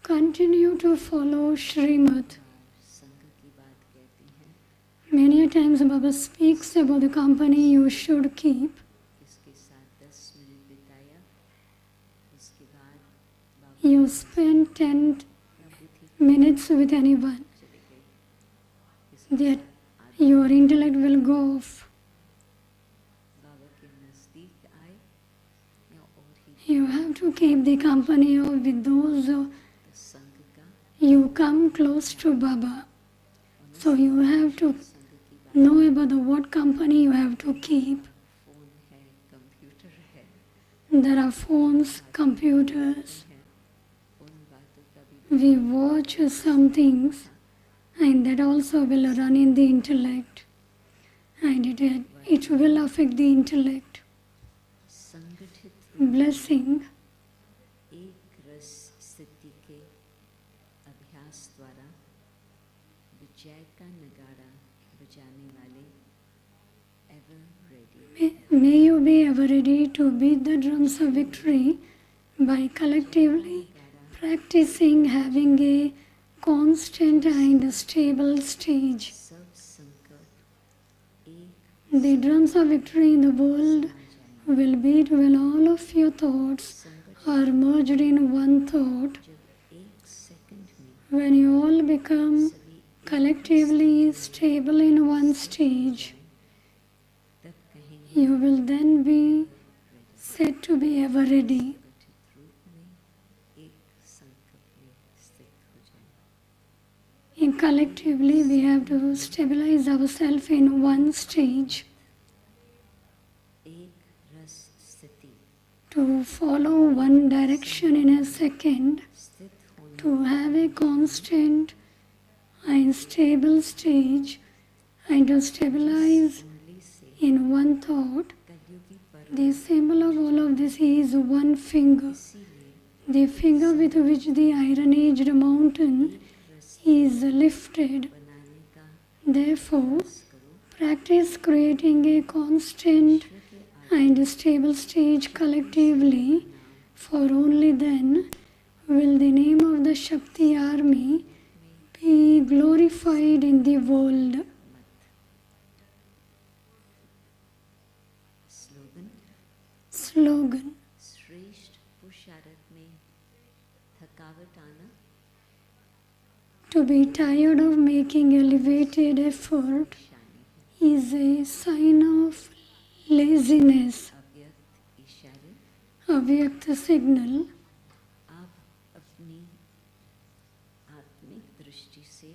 S3: Continue to follow Srimad.
S4: संघ की बात कहती हैं।
S3: Many a times Baba speaks about the company you should keep.
S4: इसके साथ 10 मिनट बिताया उसके बाद बाबा
S3: You spend 10
S4: बुद्धि
S3: minutes with anyone,
S4: चली गई। इसके
S3: that
S4: बाद
S3: your intellect will go off.
S4: बाबा के नज़दीक आए या और ही
S3: You have to keep the company of with those
S4: तो संघ का
S3: you come close to Baba. So you have to
S4: संघ की बात
S3: know about the what company you have to keep.
S4: Phone है कंप्यूटर है
S3: There are phones, computers.
S4: है उन बातों का भी
S3: We watch some things and that also will run in the intellect and it will affect the intellect.
S4: संगठित
S3: Blessing
S4: एक रस स्थिति के अभ्यास द्वारा विजय का नगाड़ा बजाने वाले ever ready
S3: may you be ever ready to beat the drums of victory by collectively practicing having a constant and stable stage.
S4: सब संकल्प एक
S3: The drums of victory in the world will beat when all of your thoughts are merged in one thought.
S4: जब एक second में
S3: When you all become
S4: सभी
S3: collectively stable in one stage,
S4: तब कहेंगे
S3: you will then be said to be ever ready.
S4: संगठित रूप में एक संकल्प में स्थित हो जाए।
S3: And collectively, we have to stabilize ourselves in one stage. to follow one direction in a second, to have a constant and stable stage, and to stabilize in one thought. The symbol of all of this is one finger, the finger with which the iron-aged mountain is lifted. Therefore, practice creating a constant and stable stage collectively, for only then will the name of the Shakti army be glorified in the world. Slogan.
S4: श्रेष्ठ पुरुषार्थ में थकावट आना,
S3: To be tired of making elevated effort is a sign of laziness,
S4: अव्यक्त इशारे।
S3: avyakta signal.
S4: आप अपनी आत्मिक दृष्टि से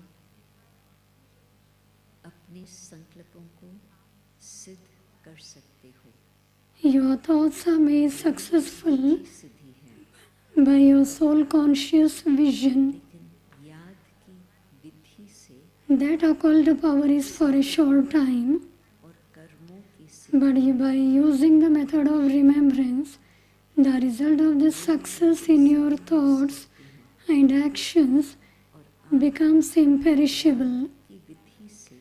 S4: अपने संकल्पों को सिद्ध कर सकते हो।
S3: Your thoughts are made successful
S4: सिद्धि है,
S3: by your soul conscious vision.
S4: लेकिन याद की विधि से
S3: That occult power is for a short time,
S4: और कर्मों की सिद्धि
S3: but by using the method of remembrance, the result of this success in your thoughts and actions becomes imperishable.
S4: की विधि से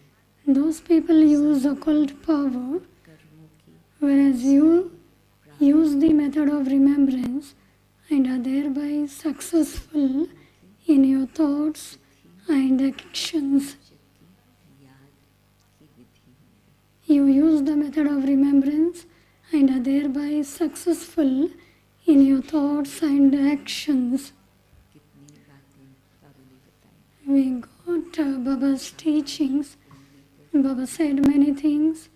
S3: Those people use occult power,
S4: कर्मों की
S3: whereas you use the method of remembrance and are thereby successful in your thoughts and actions.
S4: याद की विधि है।
S3: You use the method of remembrance and are thereby successful in your thoughts and actions.
S4: कितनी बातें बाबा ने बताई।
S3: We got Baba's teachings. Baba said many things.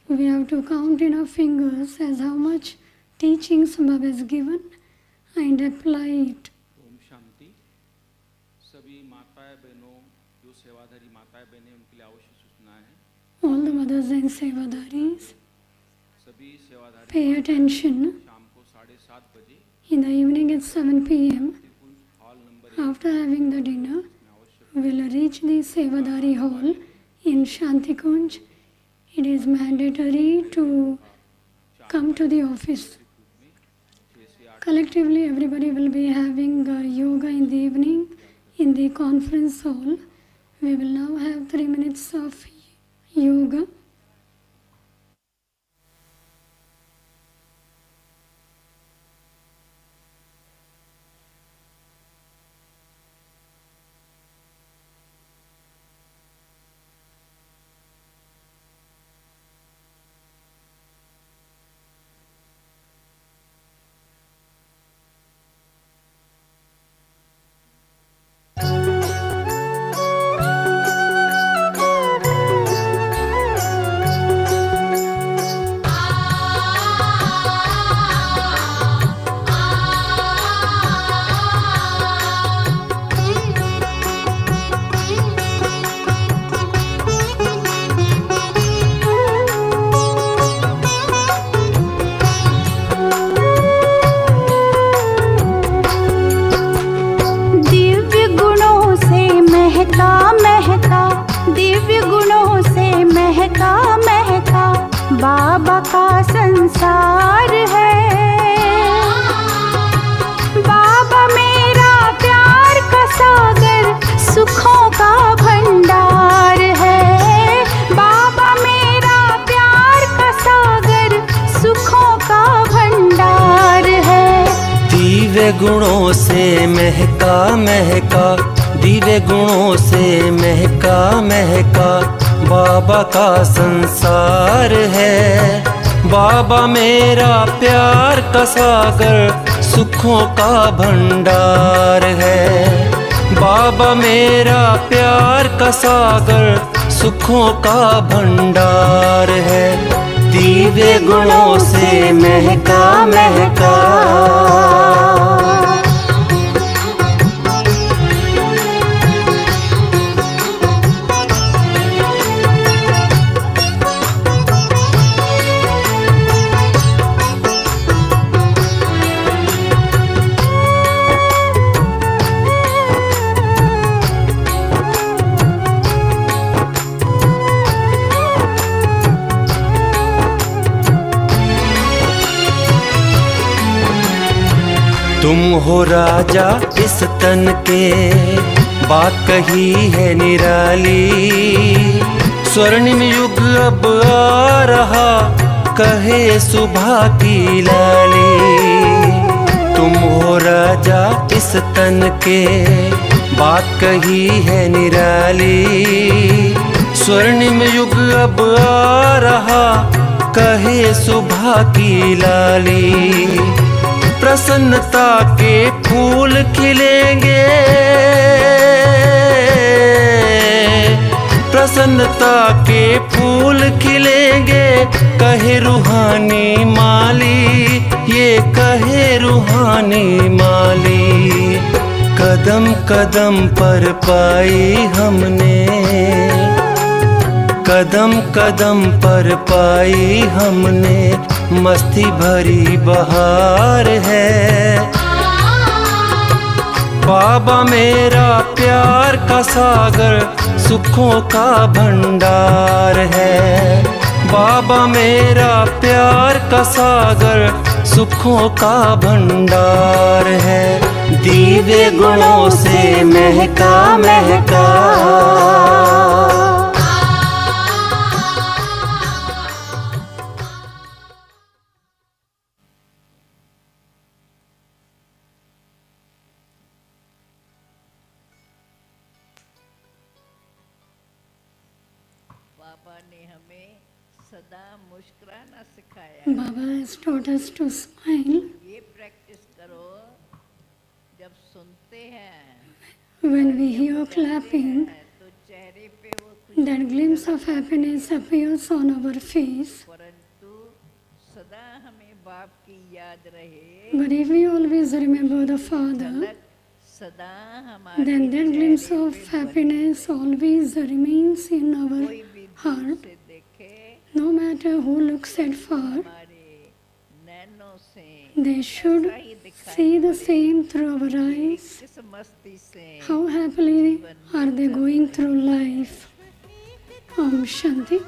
S3: We have to count in our fingers as how much teachings Baba has given and apply it.
S5: Om Shanti. सभी माताएं बहनों, जो सेवाधारी माताएं बहनें, उनके लिए आवश्यक सूचना है।
S3: All the mothers and sevadaris,
S5: सभी सेवाधारी
S3: pay attention.
S5: शाम को 7:30 बजे
S3: In the evening at 7 p.m.,
S5: hall number
S3: after having the dinner,
S5: में आवश्यक
S3: we will reach the Sevadari hall in Shanti Kunj. It is mandatory to come to the office. Collectively, everybody will be having yoga in the evening in the conference hall. We will now have 3 minutes of yoga.
S2: बाबा का संसार है। बाबा मेरा प्यार का सागर, सुखों का भंडार है। बाबा मेरा प्यार का सागर, सुखों का भंडार है।
S6: दिव्य गुणों से महका महका, दिव्य गुणों से महका महका, बाबा का संसार है। बाबा मेरा प्यार का सागर, सुखों का भंडार है। बाबा मेरा प्यार का सागर, सुखों का भंडार है। दिव्य गुणों से महका महका, तुम हो राजा इस तन के, बात कही है निराली। स्वर्णिम युग अब आ रहा, कहे सुबह की लाली। तुम हो राजा इस तन के, बात कही है निराली। स्वर्णिम युग अब आ रहा, कहे सुबह की लाली। प्रसन्नता के फूल खिलेंगे, प्रसन्नता के फूल खिलेंगे, कहे रूहानी माली, ये कहे रूहानी माली। कदम कदम पर पाई हमने, कदम कदम पर पाई हमने, मस्ती भरी बहार है। बाबा मेरा प्यार का सागर, सुखों का भंडार है। बाबा मेरा प्यार का सागर, सुखों का भंडार है। दिव्य गुणों से महका महका,
S4: बाबा ने हमें सदा मुस्कुराना सिखाया।
S3: Baba has taught us to smile.
S4: ये प्रैक्टिस करो, जब सुनते हैं
S3: When we hear clapping,
S4: तो चेहरे पे वो खुशी,
S3: that glimpse of happiness appears on our face.
S4: परंतु सदा हमें बाप की याद रहे,
S3: But if we always remember the Father,
S4: सदा हमारे
S3: then that glimpse
S4: चेहरे
S3: of
S4: पे
S3: happiness always remains in our
S4: कोई भी दूर
S3: heart.
S4: से देखे,
S3: No matter who looks at far,
S4: हमारे नैनों से
S3: they should
S4: ऐसा ही दिखाई
S3: see the
S4: पड़े।
S3: same through our eyes.
S4: किस मस्ती से
S3: How happily are they going through life? Om Shanti.